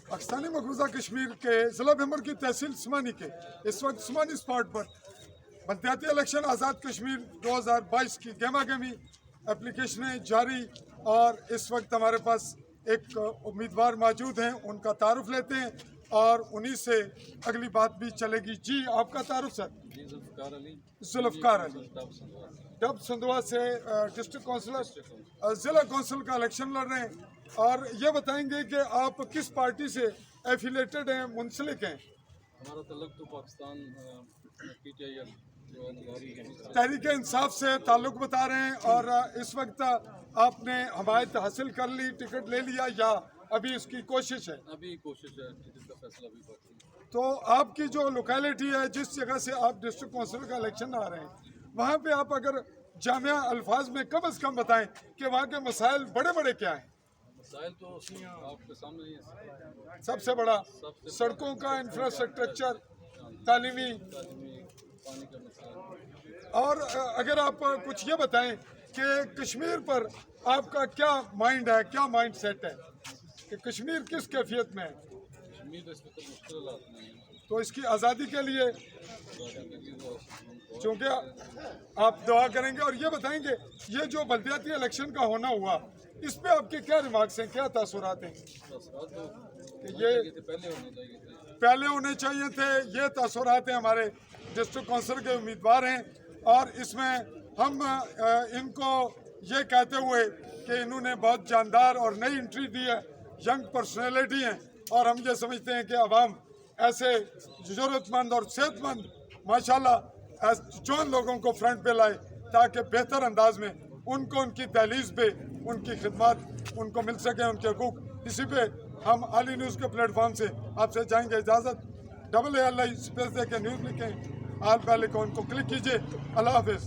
पाकिस्तानी मकबूजा कश्मीर के ज़िला भंबर की तहसील स्मानी के इस वक्त स्मानी स्पॉट पर बलदियाती इलेक्शन आज़ाद कश्मीर 2022 की गहमा गहमी एप्लीकेशनें जारी, और इस वक्त हमारे पास एक उम्मीदवार मौजूद हैं, उनका तारुफ लेते हैं और उन्हीं से अगली बात भी चलेगी। जी, आपका तारुफ सर? जुल्फ़कार अली, डब संधवा से डिस्ट्रिक्ट काउंसिलर, ज़िला काउंसिल का इलेक्शन लड़ रहे हैं, और ये बताएंगे कि आप किस पार्टी से एफिलेटेड हैं, मुंसलिक हैं? हमारा तल्लुक तो पाकिस्तान PTI तहरीक इंसाफ से ताल्लुक बता रहे हैं, और इस वक्त आपने हमायत हासिल कर ली, टिकट ले लिया, या अभी इसकी कोशिश है? अभी कोशिश है, टिकट का फैसला भी बाकी है। तो आपकी जो लोकेलिटी है, जिस जगह से आप डिस्ट्रिक्ट काउंसिल का इलेक्शन आ रहे हैं, वहाँ पे आप अगर जामिया अल्फाज में कम से कम बताएं कि वहाँ के मसाइल बड़े बड़े क्या हैं? मसाइल तो आपके सामने ही है। सबसे बड़ा सड़कों का इंफ्रास्ट्रक्चर, तालीमी, पानी का मसाइल। और अगर आप कुछ ये बताएं कि कश्मीर पर आपका क्या माइंड है, क्या माइंड सेट है कि कश्मीर किस कैफियत में है? कश्मीर इसमें तो मुश्किलात नहीं है, तो इसकी आज़ादी के लिए तो चूँकि आप दुआ करेंगे। और ये बताएंगे, ये जो बलदियाती इलेक्शन का होना हुआ, इस पे आपके क्या रिमार्क्स हैं, क्या तासुरात हैं? कि ये पहले होने चाहिए थे, ये तासुरात हैं। हमारे डिस्ट्रिक्ट काउंसिल के उम्मीदवार हैं, और इसमें हम इनको ये कहते हुए कि इन्होंने बहुत जानदार और नई एंट्री दी है, यंग पर्सनैलिटी हैं, और हम ये समझते हैं कि अवाम ऐसे ज़रूरतमंद और सेहतमंद माशाल्लाह जौन लोगों को फ्रंट पे लाए, ताकि बेहतर अंदाज में उनको उनकी दहलीज पे उनकी खिदमत उनको मिल सके, उनके हकूक़। इसी पे हम आली न्यूज़ के प्लेटफॉर्म से आपसे चाहेंगे इजाज़त। AAI स्पेस दे के न्यूज़ लिखें, आल पहले को उनको क्लिक कीजिए। अल्लाह हाफ़िज़।